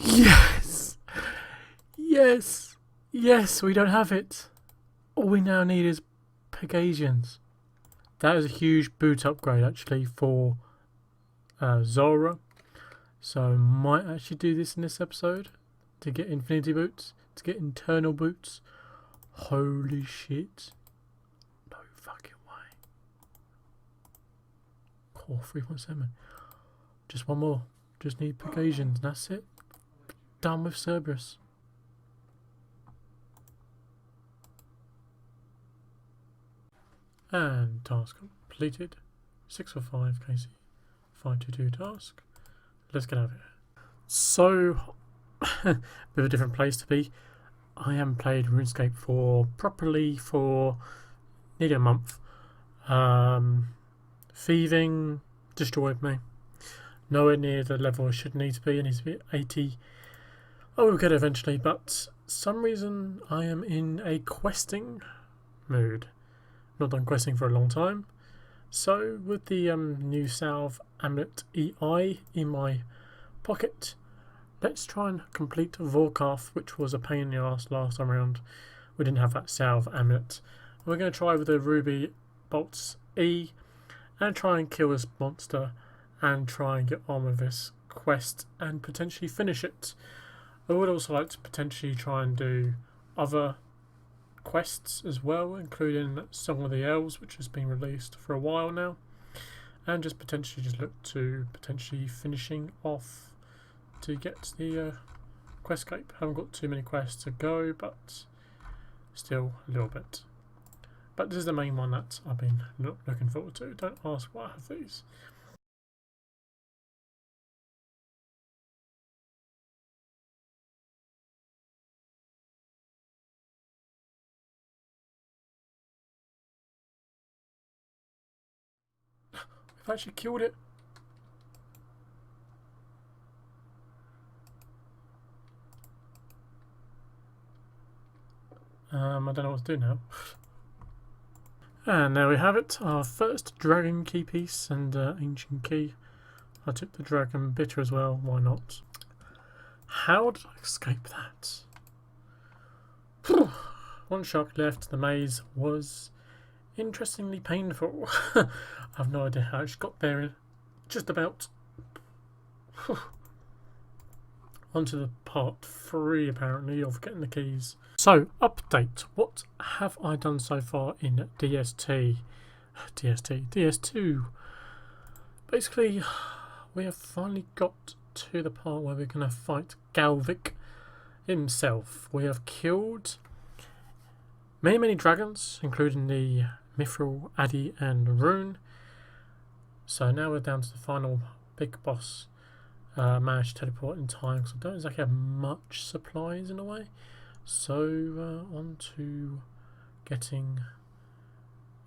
Yes! Yes! Yes, we don't have it. All we now need is Pegasians. That is a huge boot upgrade actually for Zora. So might actually do this in this episode to get infinity boots, to get internal boots. Holy shit. No fucking way. Core 3.7. Just one more. Just need Pegasians. That's it. Done with Cerberus. And task completed. 6 for 5 KC. 522 task. Let's get out of here. So, bit of a different place to be. I haven't played RuneScape properly for nearly a month. Thieving destroyed me. Nowhere near the level I should need to be. I need to be at 80. I will get it eventually, but some reason I am in a questing mood. Not done questing for a long time. So with the new Salve Amulet EI in my pocket, let's try and complete Vorkath, which was a pain in the ass last time around. We didn't have that Salve Amulet. We're going to try with the Ruby Bolts E and try and kill this monster and try and get on with this quest and potentially finish it. I would also like to potentially try and do other quests as well, including Song of the Elves, which has been released for a while now, and just potentially just look to potentially finishing off to get the questscape. Haven't got too many quests to go, but still a little bit. But this is the main one that I've been looking forward to. Don't ask why I have these. We've actually killed it. I don't know what to do now. And there we have it, our first dragon key piece and ancient key. I took the dragon bitter as well, why not? How did I escape that? One shock left. The maze was interestingly painful. I have no idea how I just got there. Just about. Onto the part 3 apparently of getting the keys. So, update. What have I done so far in DS2? Basically, we have finally got to the part where we're going to fight Galvik himself. We have killed many dragons, including the Mithril, Addy and Rune. So now we're down to the final big boss. Managed to teleport in time because I don't exactly have much supplies in a way. So on to getting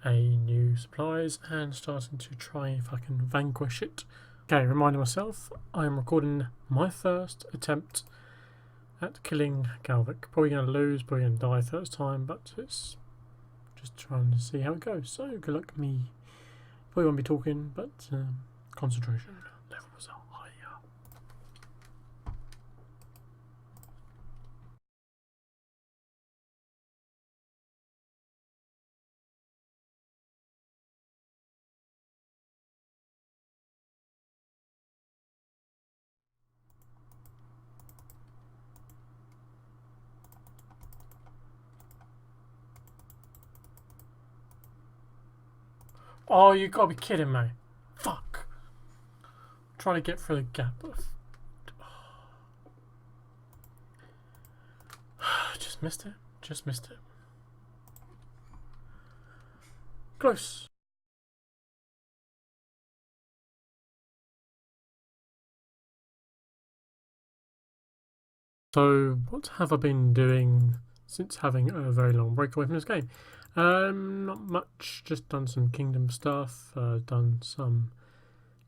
a new supplies and starting to try if I can vanquish it. Okay, reminding myself, I am recording my first attempt at killing Galvik. Probably going to lose, probably going to die first time, but it's just trying to see how it goes. So good luck me. Probably won't be talking, but concentration levels are higher. Oh, you gotta be kidding me. Fuck. Trying to get through the gap. Just missed it. Just missed it. Close. So, what have I been doing since having a very long break away from this game? Not much. Just done some kingdom stuff. Done some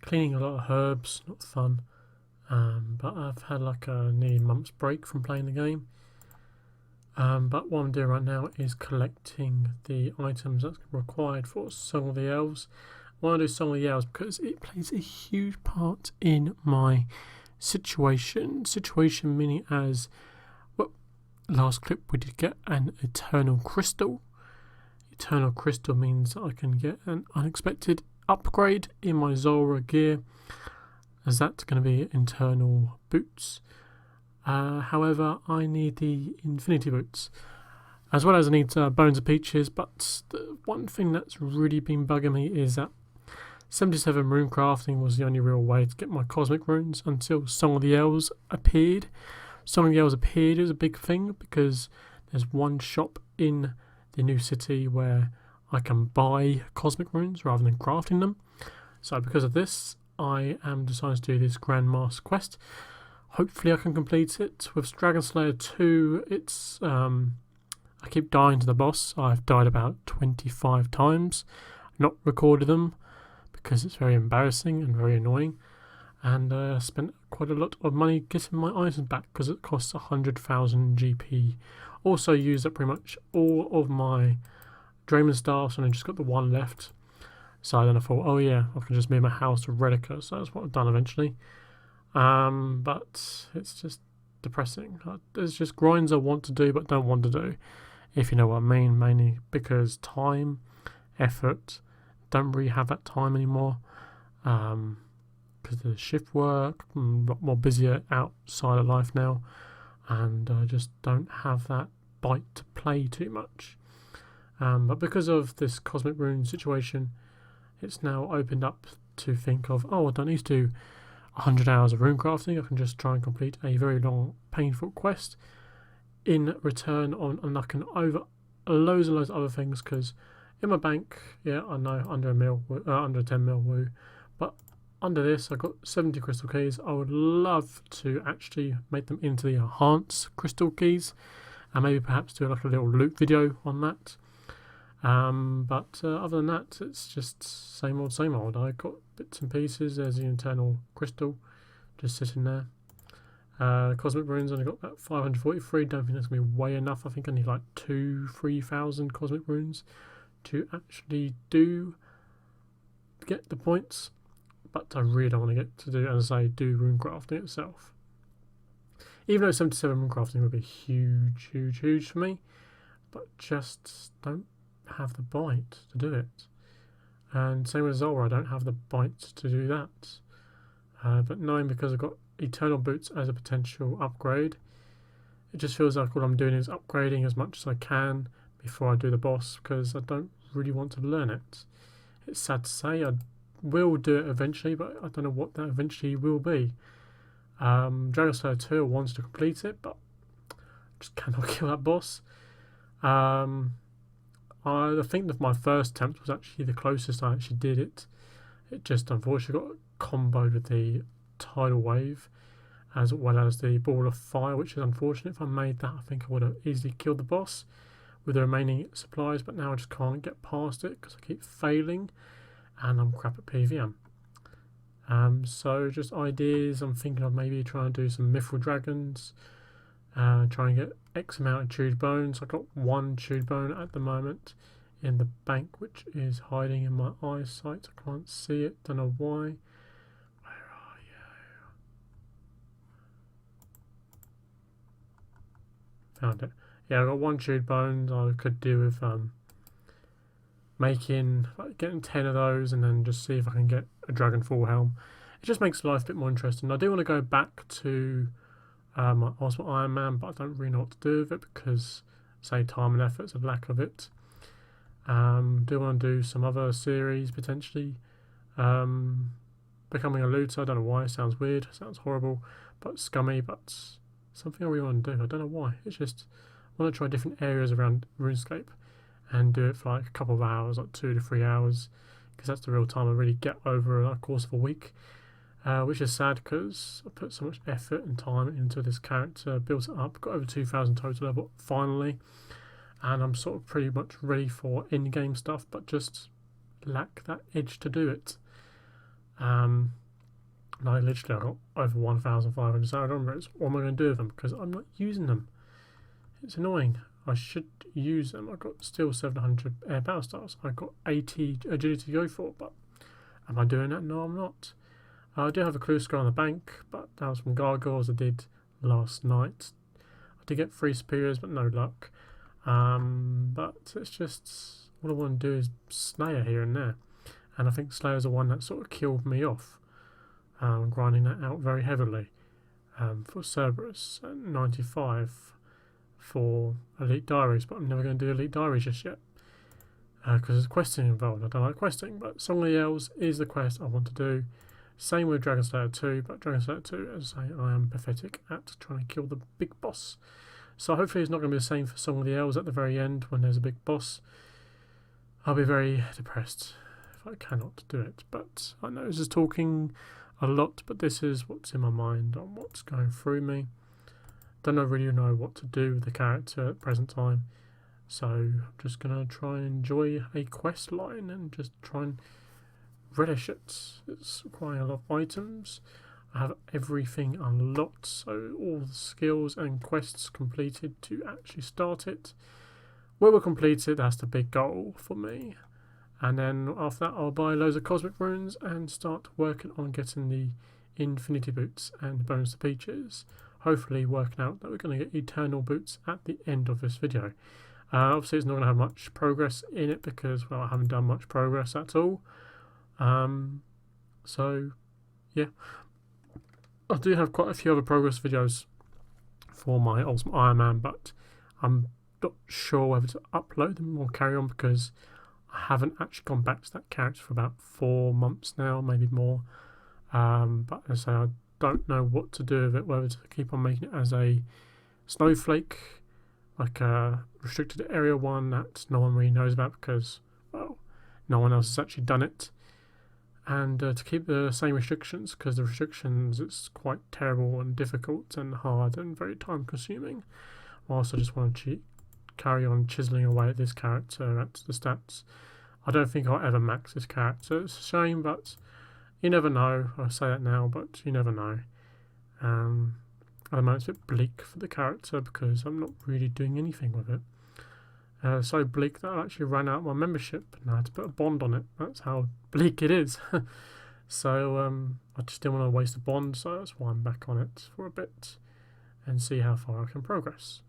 cleaning a lot of herbs. Not fun. But I've had like a nearly month's break from playing the game. But what I'm doing right now is collecting the items that's required for Song of the Elves. I want to do Song of the Elves because it plays a huge part in my situation. Situation meaning as, well, last clip we did get an eternal crystal. Eternal crystal means I can get an unexpected upgrade in my Zora gear, as that's going to be internal boots. However, I need the infinity boots, as well as I need bones of peaches. But the one thing that's really been bugging me is that 77 rune crafting was the only real way to get my cosmic runes until Song of the Elves appeared. Song of the Elves appeared is a big thing because there's one shop in the new city where I can buy cosmic runes rather than crafting them. So because of this, I am deciding to do this Grandmaster quest. Hopefully I can complete it. With Dragon Slayer 2, it's I keep dying to the boss. I've died about 25 times, not recorded them because it's very embarrassing and very annoying. And I spent quite a lot of money getting my items back because it costs 100,000 GP. Also used up pretty much all of my Draymond staffs and I just got the one left. So then I thought, oh yeah, I can just move my house to Relica. So that's what I've done eventually. But it's just depressing. There's just grinds I want to do but don't want to do, if you know what I mean. Mainly because time, effort, don't really have that time anymore. Because of the shift work, I'm a lot more busier outside of life now. And I just don't have that bite to play too much. But because of this cosmic rune situation, it's now opened up to think of, oh, I don't need to do 100 hours of rune crafting. I can just try and complete a very long, painful quest in return on unlocking over loads and loads of other things. Because in my bank, yeah, I know under a mil, under 10 mil, woo, but under this, I've got 70 crystal keys. I would love to actually make them into the enhanced crystal keys and maybe perhaps do like a little loot video on that. But other than that, it's just same old, same old. I got bits and pieces. There's the internal crystal just sitting there. Cosmic runes, only got about 543. Don't think that's going to be way enough. I think I need like 3,000 cosmic runes to actually get the points. But I really don't want to get to do, as I say, do rune crafting itself. Even though 77 rune crafting would be huge, huge, huge for me, but just don't have the bite to do it. And same with Zora, I don't have the bite to do that. But knowing because I've got Eternal Boots as a potential upgrade, it just feels like all I'm doing is upgrading as much as I can before I do the boss, because I don't really want to learn it. It's sad to say, I will do it eventually, but I don't know what that eventually will be. Dragon Slayer 2, I wanted to complete it, but I just cannot kill that boss. I think that my first attempt was actually the closest I actually did it. It just unfortunately got comboed with the tidal wave as well as the ball of fire, which is unfortunate. If I made that, I think I would have easily killed the boss with the remaining supplies, but now I just can't get past it because I keep failing and I'm crap at PVM. So just ideas, I'm thinking of maybe trying to do some Mithril Dragons, try and get X amount of chewed bones. I've got one chewed bone at the moment in the bank, which is hiding in my eyesight. I can't see it, don't know why. Where are you? Found it. Yeah, I've got one chewed bone. I could do with getting 10 of those and then just see if I can get a Dragon Fall Helm. It just makes life a bit more interesting. I do want to go back to my Ultimate Iron Man, but I don't really know what to do with it because, say, time and effort's a lack of it. Do want to do some other series potentially. Becoming a looter, I don't know why, it sounds weird, it sounds horrible, but scummy, but something I really want to do. I don't know why. It's just I want to try different areas around RuneScape and do it for like a couple of hours, like 2 to 3 hours, because that's the real time I really get over a course of a week. Which is sad because I put so much effort and time into this character, built it up, got over 2,000 total level finally, and I'm sort of pretty much ready for in-game stuff, but just lack that edge to do it. And I literally got over 1,500 Saturday members. What am I going to do with them? Because I'm not using them. It's annoying. I should use them. I've got still 700 air battle stars. I've got 80 agility to go for, but am I doing that? No, I'm not. I do have a clue score on the bank, but that was from gargoyles I did last night. I did get 3 superiors, but no luck. But it's just, all I want to do is Slayer here and there. And I think Slayer's the one that sort of killed me off. Grinding that out very heavily. For Cerberus at 95 for Elite Diaries, but I'm never going to do Elite Diaries just yet. Because there's questing involved. I don't like questing, but Song of the Elves is the quest I want to do. Same with Dragon Slayer 2, but Dragon Slayer 2, as I say, I am pathetic at trying to kill the big boss. So hopefully it's not going to be the same for Song of the Elves at the very end when there's a big boss. I'll be very depressed if I cannot do it. But I know this is talking a lot, but this is what's in my mind on what's going through me. Don't really know what to do with the character at the present time. So I'm just going to try and enjoy a quest line and just try and relish it. It's requiring a lot of items. I have everything unlocked, so all the skills and quests completed to actually start it. When we're completed, that's the big goal for me. And then after that, I'll buy loads of cosmic runes and start working on getting the infinity boots and bonus to peaches. Hopefully working out that we're going to get eternal boots at the end of this video. Obviously it's not going to have much progress in it because, well, I haven't done much progress at all. So yeah, I do have quite a few other progress videos for my Ultimate Iron Man, but I'm not sure whether to upload them or carry on because I haven't actually gone back to that character for about 4 months now, maybe more. But as I say, I don't know what to do with it, whether to keep on making it as a snowflake, like a restricted area one that no one really knows about because, well, no one else has actually done it. And to keep the same restrictions, because the restrictions, it's quite terrible and difficult and hard and very time consuming. Whilst I just want to carry on chiseling away at this character, at the stats. I don't think I'll ever max this character. It's a shame, but you never know. I say that now, but you never know. At the moment it's a bit bleak for the character because I'm not really doing anything with it. So bleak that I actually ran out my membership and I had to put a bond on it. That's how bleak it is. So I just didn't want to waste a bond, so that's why I'm back on it for a bit and see how far I can progress.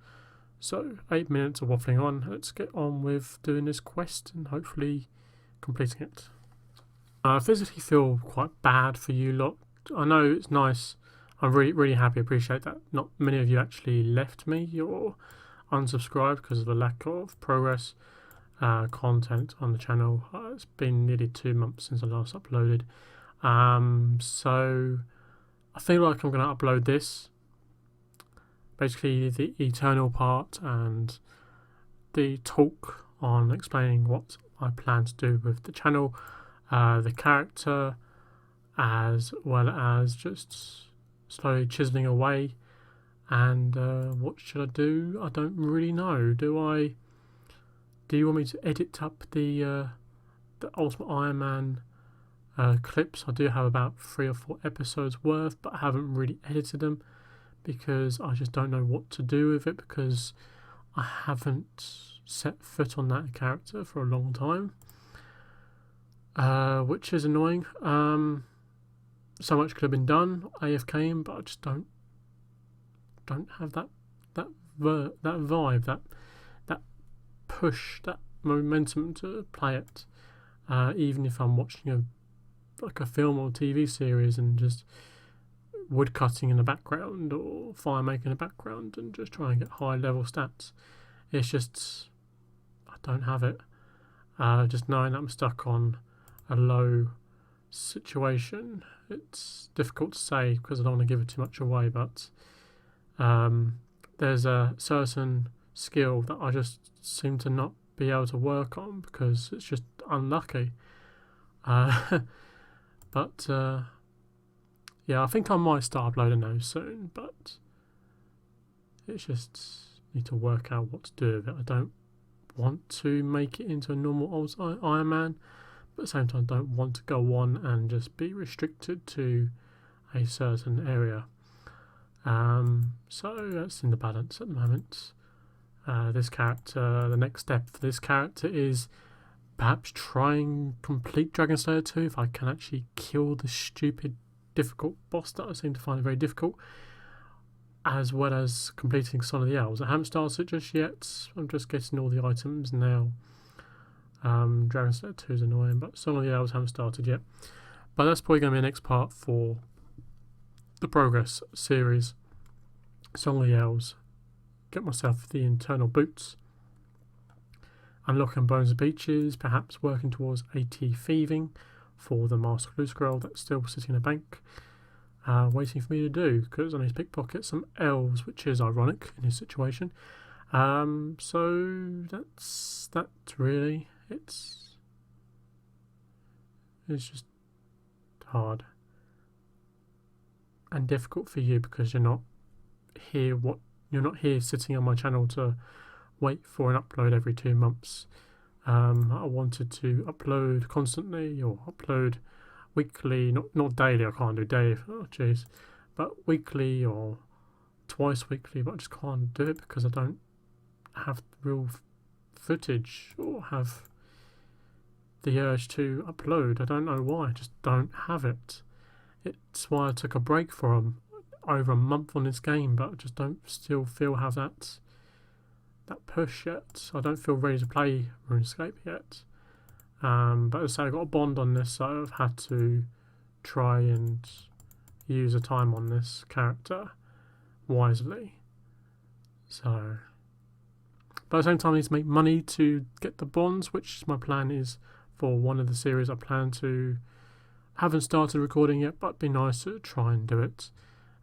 So 8 minutes of waffling on, let's get on with doing this quest and hopefully completing it. I physically feel quite bad for you lot. I know it's nice, I'm really happy, appreciate that not many of you actually left me or unsubscribed because of the lack of progress content on the channel. It's been nearly 2 months since I last uploaded. So I feel like I'm going to upload this. Basically the eternal part and the talk on explaining what I plan to do with the channel, the character, as well as just slowly chiseling away. And what should I do? I don't really know. Do you want me to edit up the Ultimate Iron Man clips? I do have about 3 or 4 episodes worth, but I haven't really edited them because I just don't know what to do with it because I haven't set foot on that character for a long time, which is annoying. So much could have been done AFKing, but I just don't have that vibe, that push, that momentum to play it. Even if I'm watching a film or TV series and just wood cutting in the background or fire making in the background and just trying to get high level stats, it's just I don't have it. Just knowing that I'm stuck on a low situation, it's difficult to say because I don't want to give it too much away, but there's a certain skill that I just seem to not be able to work on because it's just unlucky. But yeah, I think I might start uploading those soon, but it's just need to work out what to do with it. I don't want to make it into a normal old Iron Man, but at the same time I don't want to go on and just be restricted to a certain area. So that's in the balance at the moment. This character, the next step for this character is perhaps try and complete Dragon Slayer 2 if I can actually kill the stupid difficult boss that I seem to find very difficult, as well as completing Song of the Owls. I haven't started it just yet. I'm just getting all the items now. Dragon Slayer 2 is annoying, but Song of the Owls haven't started yet. But that's probably going to be the next part for the Progress series. Song of the Owls. Get myself the internal boots. Unlocking Bones of Beaches, perhaps working towards 80 thieving for the Master Clue Scroll that's still sitting in a bank, waiting for me to do, because I need to pickpocket some elves, which is ironic in this situation. So that's that really. It's just hard and difficult for you because you're not here sitting on my channel to wait for an upload every 2 months. I wanted to upload constantly or upload weekly, not daily. I can't do daily. Oh jeez, but weekly or twice weekly. But I just can't do it because I don't have real footage or have the urge to upload. I don't know why. I just don't have it. It's why I took a break from over a month on this game, but I just don't still feel have that push yet. I don't feel ready to play RuneScape yet. But as I say, I got a bond on this, so I've had to try and use the time on this character wisely. So, but at the same time, I need to make money to get the bonds, which my plan is for one of the series. I plan to, haven't started recording yet, but it'd be nice to try and do it.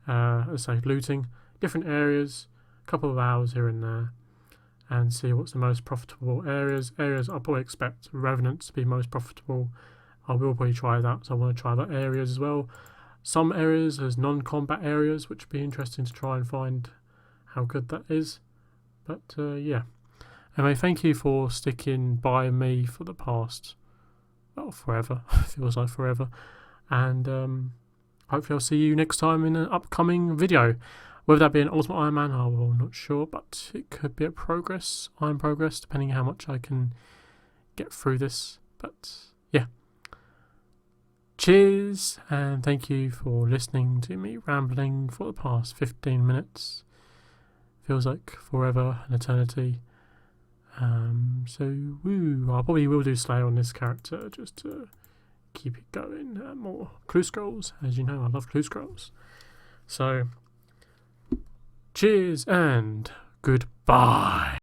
As I say, looting different areas, a couple of hours here and there, and see what's the most profitable areas. I'll probably expect Revenants to be most profitable. I will probably try that, so I want to try that areas as well. Some areas as non-combat areas, which would be interesting to try and find how good that is. But yeah. Anyway, thank you for sticking by me for the past, well, forever. Feels like forever. And hopefully I'll see you next time in an upcoming video. Whether that be an Ultimate Iron Man, I'm not sure, but it could be a Iron Progress, depending how much I can get through this. But yeah. Cheers, and thank you for listening to me rambling for the past 15 minutes. Feels like forever, an eternity. So, woo, I probably will do Slayer on this character just to keep it going. More clue scrolls, as you know, I love clue scrolls. So, cheers and goodbye.